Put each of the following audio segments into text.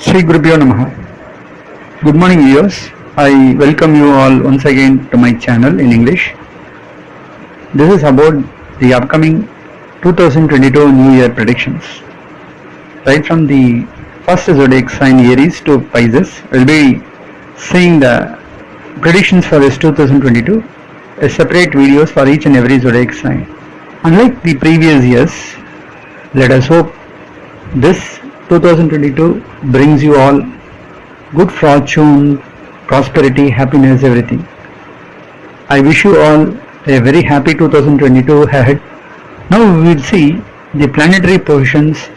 Sri Gurubhyo Namaha. Good morning viewers. I welcome you all once again to my channel in English. This is about the upcoming 2022 New Year predictions. Right from the first zodiac sign Aries to Pisces, we'll be seeing the predictions for this 2022, a separate videos for each and every zodiac sign. Unlike the previous years, let us hope this 2022 brings you all good fortune, prosperity, happiness, everything. I wish you all a very happy 2022 ahead. Now we will see the planetary positions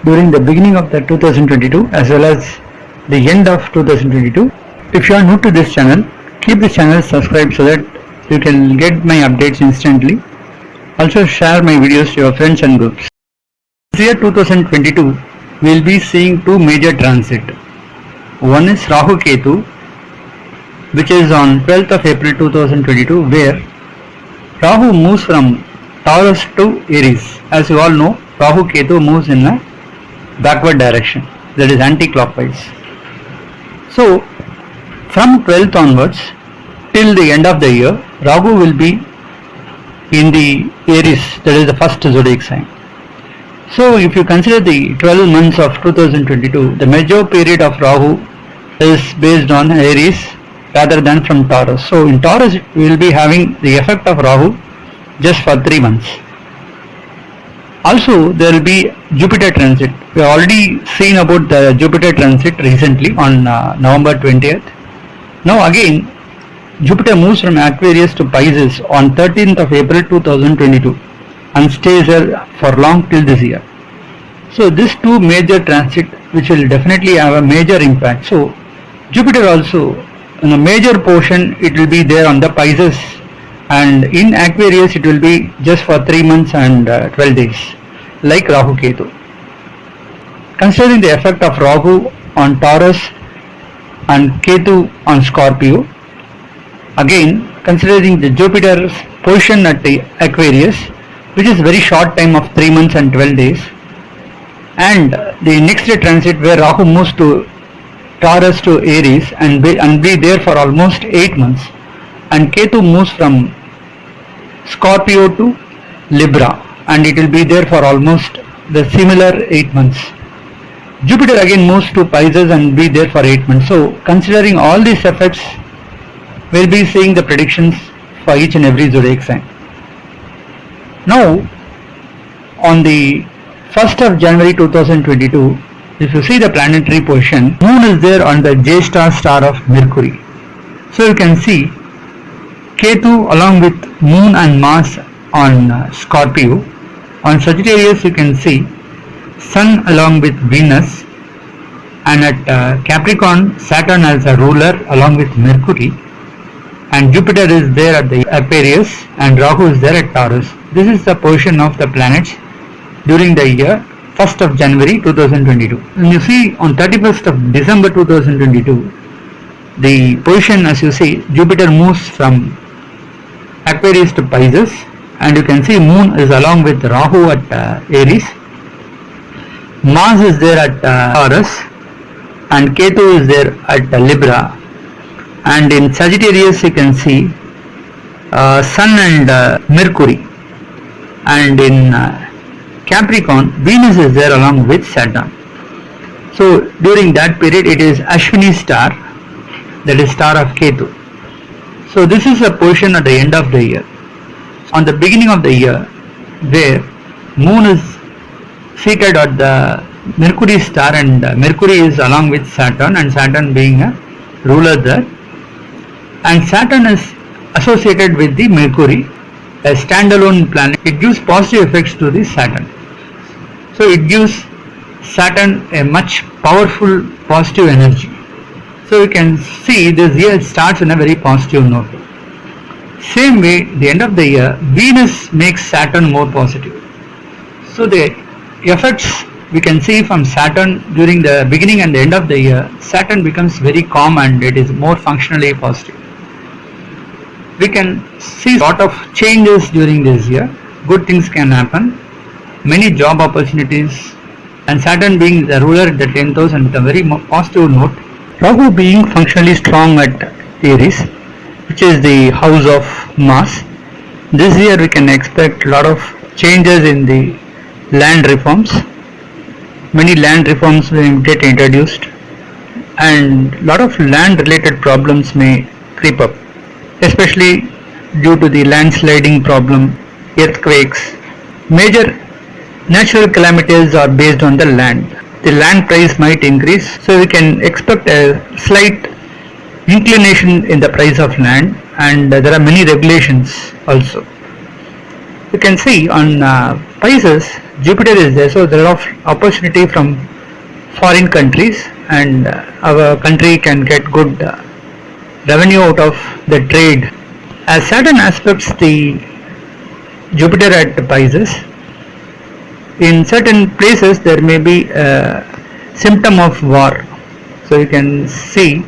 during the beginning of the 2022 as well as the end of 2022. If you are new to this channel, keep the channel subscribed so that you can get my updates instantly. Also share my videos to your friends and groups. This year 2022, we will be seeing two major transit. One is Rahu Ketu, which is on 12th of April 2022, where Rahu moves from Taurus to Aries. As you all know, Rahu Ketu moves in a backward direction, that is anti-clockwise. So from 12th onwards till the end of the year, Rahu will be in the Aries, that is the first zodiac sign. So if you consider the 12 months of 2022, the major period of Rahu is based on Aries rather than from Taurus. So in Taurus we will be having the effect of Rahu just for 3 months. Also there will be Jupiter transit. We have already seen about the Jupiter transit recently on November 20th. Now again Jupiter moves from Aquarius to Pisces on 13th of April 2022. And stays there for long till this year. So these two major transit which will definitely have a major impact. So Jupiter also in a major portion it will be there on the Pisces, and in Aquarius it will be just for 3 months and 12 days like Rahu Ketu. Considering the effect of Rahu on Taurus and Ketu on Scorpio, again considering the Jupiter's position at the Aquarius, which is very short time of 3 months and 12 days, and the next transit where Rahu moves to Taurus to Aries and be there for almost 8 months, and Ketu moves from Scorpio to Libra and it will be there for almost the similar 8 months. Jupiter again moves to Pisces and be there for 8 months. So considering all these effects, we'll be seeing the predictions for each and every zodiac sign. Now, on the 1st of January 2022, if you see the planetary position, Moon is there on the Jyeshtha star of Mercury. So you can see Ketu along with Moon and Mars on Scorpio. On Sagittarius you can see Sun along with Venus, and at Capricorn Saturn as a ruler along with Mercury, and Jupiter is there at the Aquarius and Rahu is there at Taurus. This is the position of the planets during the year 1st of January 2022. And you see on 31st of December 2022, the position, as you see, Jupiter moves from Aquarius to Pisces, and you can see Moon is along with Rahu at Aries, Mars is there at Taurus, and Ketu is there at Libra. And in Sagittarius you can see Sun and Mercury, and in Capricorn Venus is there along with Saturn. So during that period it is Ashwini star, that is star of Ketu. So this is a position at the end of the year. On the beginning of the year, where Moon is seated at the Mercury star and Mercury is along with Saturn, and Saturn being a ruler there, and Saturn is associated with the Mercury, a standalone planet. It gives positive effects to the Saturn. So it gives Saturn a much powerful positive energy. So you can see this year starts in a very positive note. Same way, the end of the year, Venus makes Saturn more positive. So the effects we can see from Saturn during the beginning and the end of the year, Saturn becomes very calm and it is more functionally positive. We can see a lot of changes during this year. Good things can happen. Many job opportunities and Saturn being the ruler at the 10th house and with a very positive note. Rahu being functionally strong at Aries, which is the house of Mars. This year we can expect a lot of changes in the land reforms. Many land reforms will get introduced and a lot of land related problems may creep up, especially due to the landsliding problem, earthquakes. Major natural calamities are based on the land. The land price might increase, so we can expect a slight inclination in the price of land, and there are many regulations also. You can see on Pisces, Jupiter is there, so there are opportunity from foreign countries, and our country can get good revenue out of the trade. As Saturn aspects the Jupiter at Pisces, in certain places there may be a symptom of war. So you can see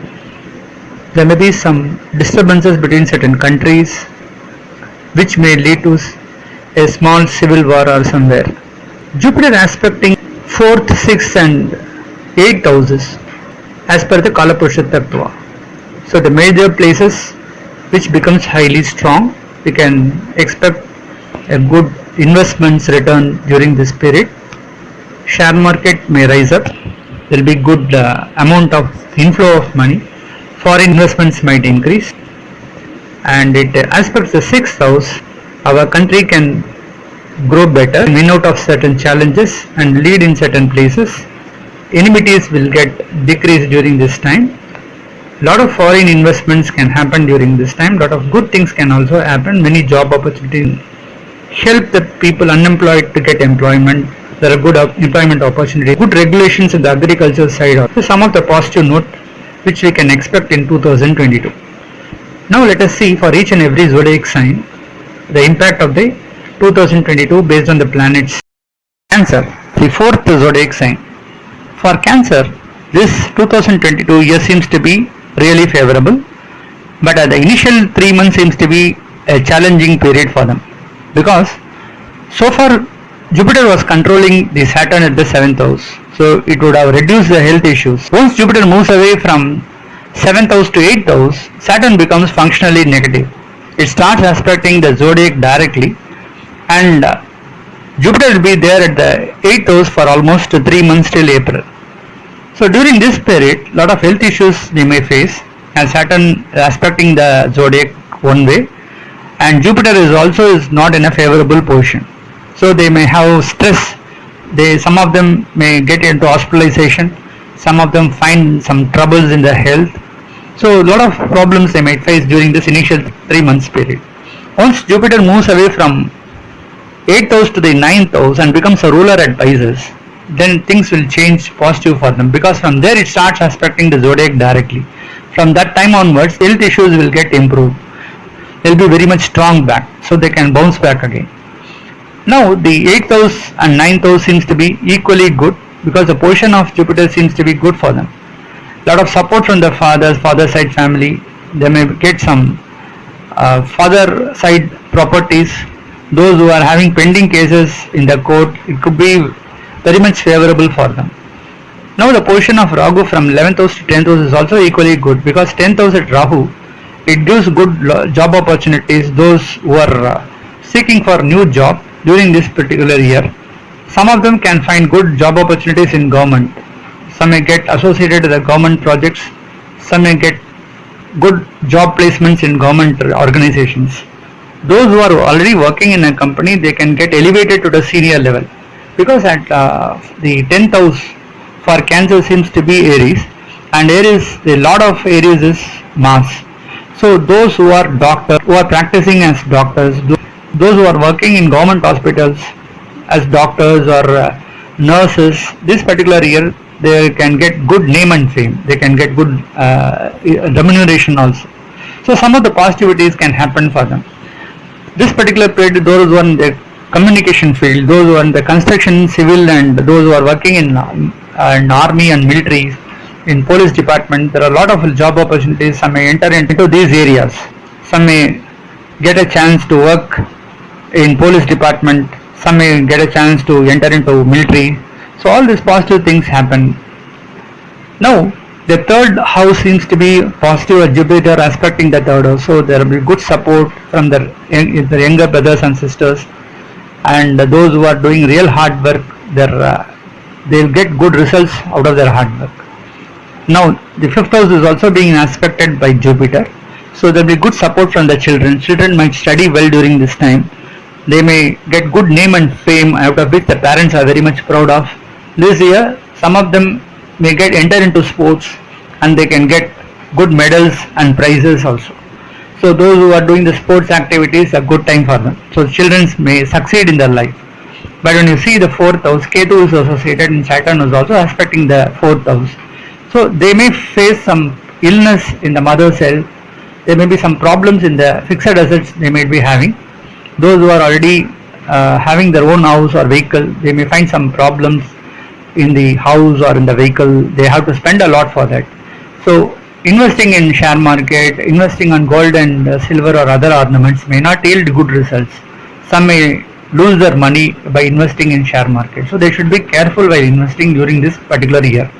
there may be some disturbances between certain countries which may lead to a small civil war or somewhere. Jupiter aspecting 4th, 6th and 8th houses as per the Kalapurusha Tattva. So the major places which becomes highly strong, we can expect a good investments return during this period. Share market may rise up. There will be good amount of inflow of money. Foreign investments might increase. And it aspects the 6th house. Our country can grow better, win out of certain challenges and lead in certain places. Enmities will get decreased during this time. Lot of foreign investments can happen during this time. Lot of good things can also happen. Many job opportunities help the people unemployed to get employment. There are good employment opportunities. Good regulations in the agriculture side. So some of the positive note which we can expect in 2022. Now let us see for each and every zodiac sign the impact of the 2022 based on the planets. Cancer, the 4th zodiac sign. For Cancer, this 2022 year seems to be really favorable, but the initial 3 months seems to be a challenging period for them, because so far Jupiter was controlling the Saturn at the 7th house, so it would have reduced the health issues. Once Jupiter moves away from 7th house to 8th house, Saturn becomes functionally negative. It starts aspecting the zodiac directly, and Jupiter will be there at the 8th house for almost 3 months till April. So during this period, lot of health issues they may face, as Saturn aspecting the zodiac one way, and Jupiter is not in a favorable position. So they may have stress. Some of them may get into hospitalization. Some of them find some troubles in their health. So a lot of problems they might face during this initial 3 months period. Once Jupiter moves away from 8th house to the 9th house and becomes a ruler at Pisces, then things will change positive for them, because from there it starts aspecting the zodiac directly. From that time onwards, health issues will get improved. They'll be very much strong back, so they can bounce back again. Now the 8th house and 9th house seems to be equally good, because the position of Jupiter seems to be good for them. Lot of support from the father side family. They may get some father side properties. Those who are having pending cases in the court, it could be very much favorable for them. Now the position of Rahu from 11th house to 10th house is also equally good, because 10th house at Rahu, it gives good job opportunities. Those who are seeking for new job during this particular year, some of them can find good job opportunities in government. Some may get associated with the government projects. Some may get good job placements in government organizations. Those who are already working in a company, they can get elevated to the senior level, because at the 10th house for Cancer seems to be Aries, and Aries, the lord of Aries is Mars. So those who are doctors, who are practicing as doctors, those who are working in government hospitals as doctors or nurses, this particular year they can get good name and fame. They can get good remuneration also. So some of the positivities can happen for them. This particular period, those who are in the communication field, those who are in the construction, civil, and those who are working in army and military, in police department, there are a lot of job opportunities. Some may enter into these areas. Some may get a chance to work in police department. Some may get a chance to enter into military. So all these positive things happen. Now the third house seems to be positive at Jupiter aspecting the third house, so there will be good support from the younger brothers and sisters, and those who are doing real hard work, they'll get good results out of their hard work. Now the fifth house is also being aspected by Jupiter, so there will be good support from the children. Children might study well during this time. They may get good name and fame, out of which the parents are very much proud of. This year, some of them may get enter into sports and they can get good medals and prizes also. So those who are doing the sports activities, a good time for them. So children may succeed in their life. But when you see the fourth house, Ketu is associated and Saturn is also aspecting the fourth house. So they may face some illness in the mother's health. There may be some problems in the fixed assets they may be having. Those who are already having their own house or vehicle, they may find some problems in the house or in the vehicle. They have to spend a lot for that. So investing in share market, investing on gold and silver or other ornaments may not yield good results. Some may lose their money by investing in share market. So they should be careful while investing during this particular year,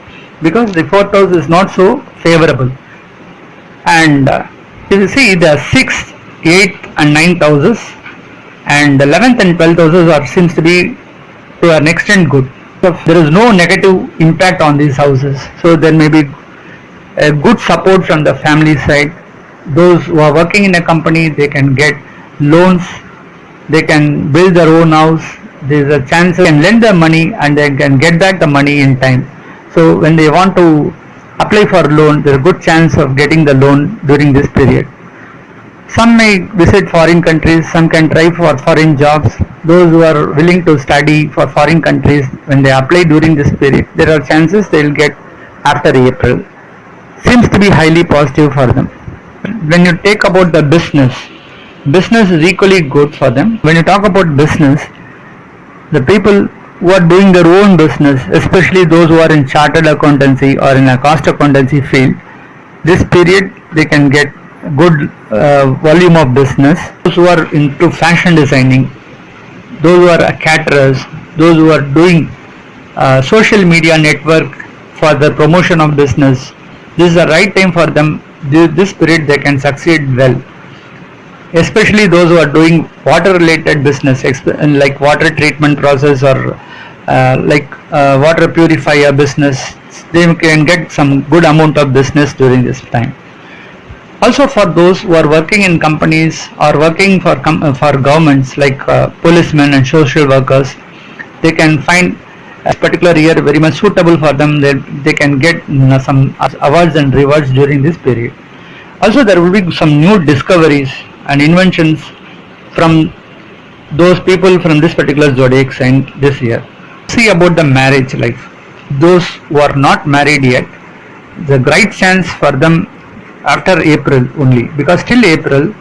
because the fourth house is not so favorable. And you see the 6th, 8th and 9th houses and the 11th and 12th houses are seems to be to an extent good. So there is no negative impact on these houses. So there may be a good support from the family side. Those who are working in a company, they can get loans, they can build their own house. There is a chance they can lend their money and they can get back the money in time. So when they want to apply for loan, there is a good chance of getting the loan during this period. Some may visit foreign countries, some can try for foreign jobs. Those who are willing to study for foreign countries, when they apply during this period, there are chances they will get after April. Seems to be highly positive for them. When you take about the business is equally good for them. When you talk about business, the people who are doing their own business, especially those who are in chartered accountancy or in a cost accountancy field, this period they can get good volume of business. Those who are into fashion designing, those who are caterers, those who are doing social media network for the promotion of business, this is the right time for them. This period they can succeed well. Especially those who are doing water related business, like water treatment process or water purifier business, they can get some good amount of business during this time. Also for those who are working in companies or working for governments like policemen and social workers, they can find a particular year very much suitable for them. They can get some awards and rewards during this period. Also there will be some new discoveries and inventions from those people from this particular zodiac sign this year. See about the marriage life. Those who are not married yet, the great chance for them after April only, because till April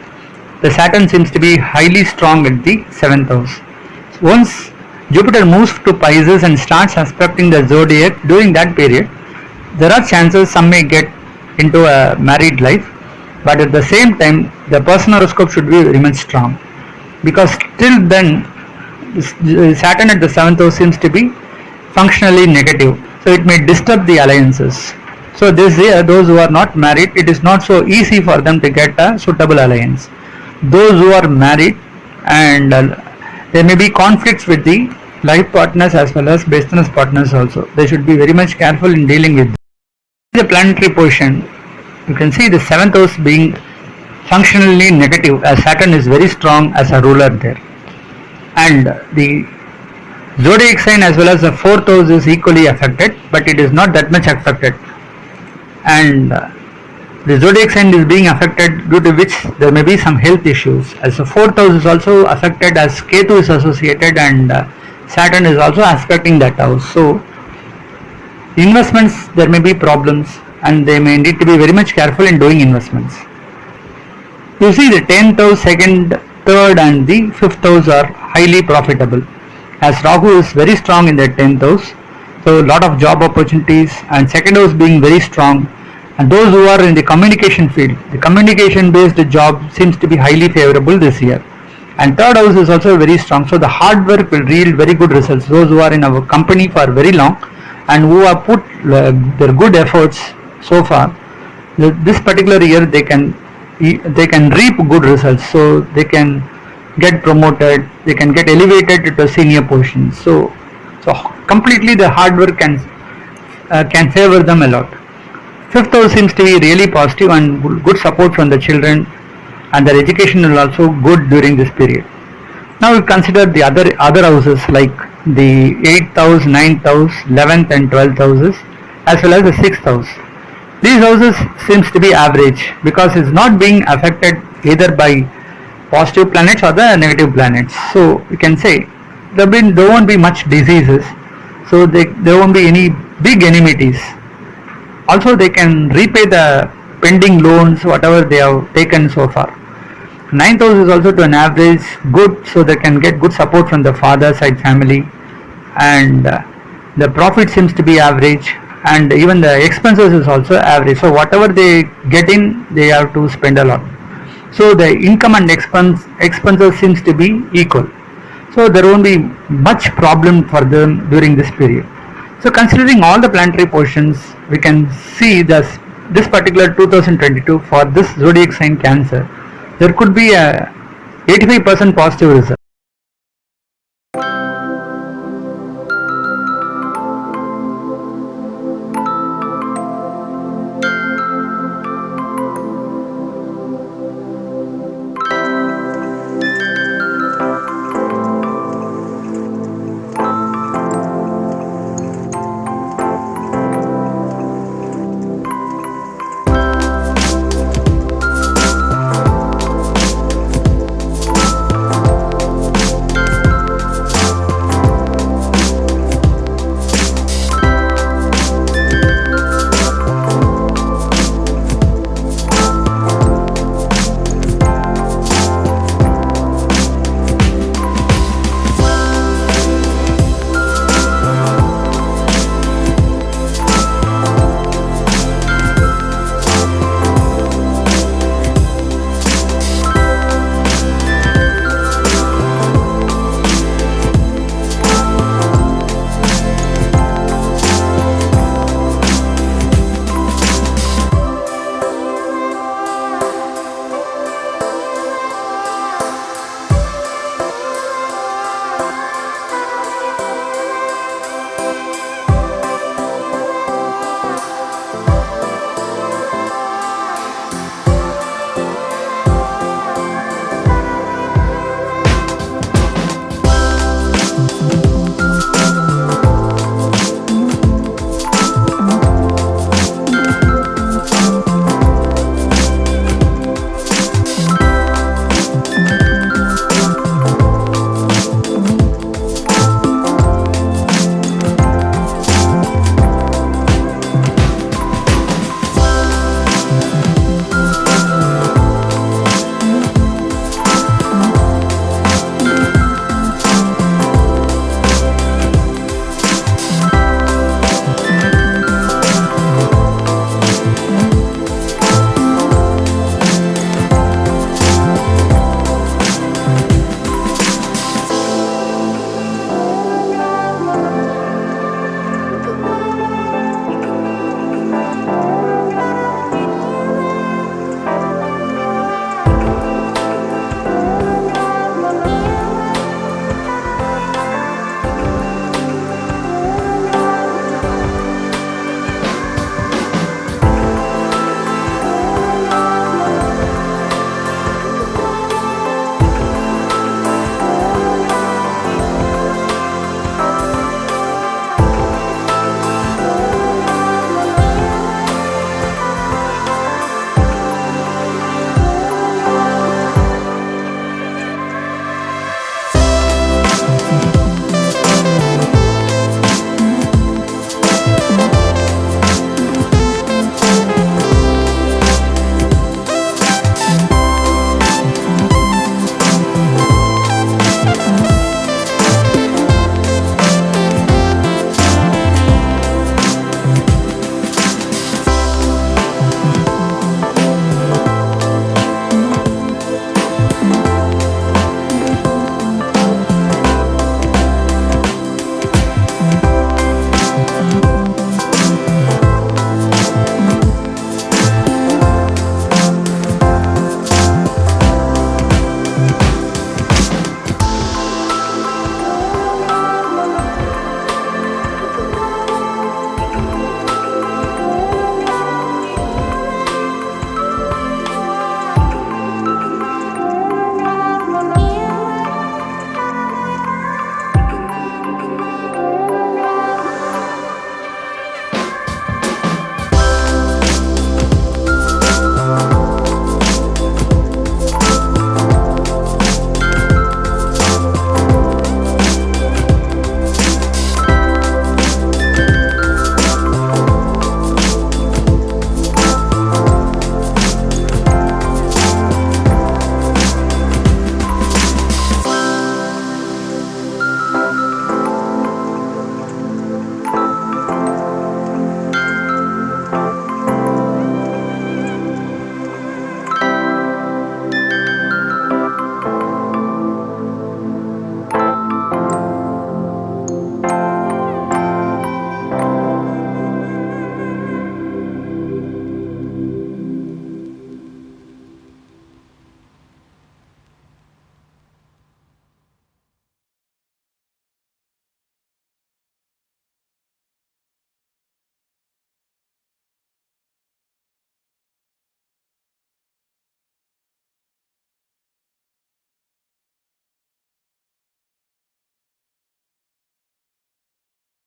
the Saturn seems to be highly strong at the 7th house. Once Jupiter moves to Pisces and starts aspecting the zodiac during that period, there are chances some may get into a married life, but at the same time the personal horoscope should be very much strong, because till then Saturn at the 7th house seems to be functionally negative, so it may disturb the alliances. So this year those who are not married, it is not so easy for them to get a suitable alliance. Those who are married, and there may be conflicts with the life partners as well as business partners also. They should be very much careful in dealing with the planetary position. You can see the 7th house being functionally negative, as Saturn is very strong as a ruler there, and the zodiac sign as well as the 4th house is equally affected, but it is not that much affected. And the zodiac sign is being affected, due to which there may be some health issues, as the 4th house is also affected, as Ketu is associated and Saturn is also aspecting that house. So investments, there may be problems and they may need to be very much careful in doing investments. You see the 10th house, 2nd, 3rd and the 5th house are highly profitable, as Rahu is very strong in the 10th house. So a lot of job opportunities, and 2nd house being very strong, and those who are in the communication field, the communication based job seems to be highly favorable this year. And third house is also very strong, so the hard work will yield very good results. Those who are in our company for very long and who have put their good efforts so far, this particular year they can reap good results, so they can get promoted, they can get elevated to a senior position. So completely the hard work can favor them a lot. Fifth house seems to be really positive and good support from the children, and their education is also good during this period. Now we consider the other houses like the 8th house, 9th house, 11th and 12th houses, as well as the 6th house. These houses seems to be average because it's not being affected either by positive planets or the negative planets. So we can say there won't be much diseases, so there won't be any big enmities. Also they can repay the pending loans whatever they have taken so far. Ninth house is also to an average good, so they can get good support from the father side family, and the profit seems to be average, and even the expenses is also average. So whatever they get in, they have to spend a lot. So the income and expenses seems to be equal. So there won't be much problem for them during this period. So considering all the planetary positions, we can see this particular 2022 for this zodiac sign Cancer, there could be a 85% positive result.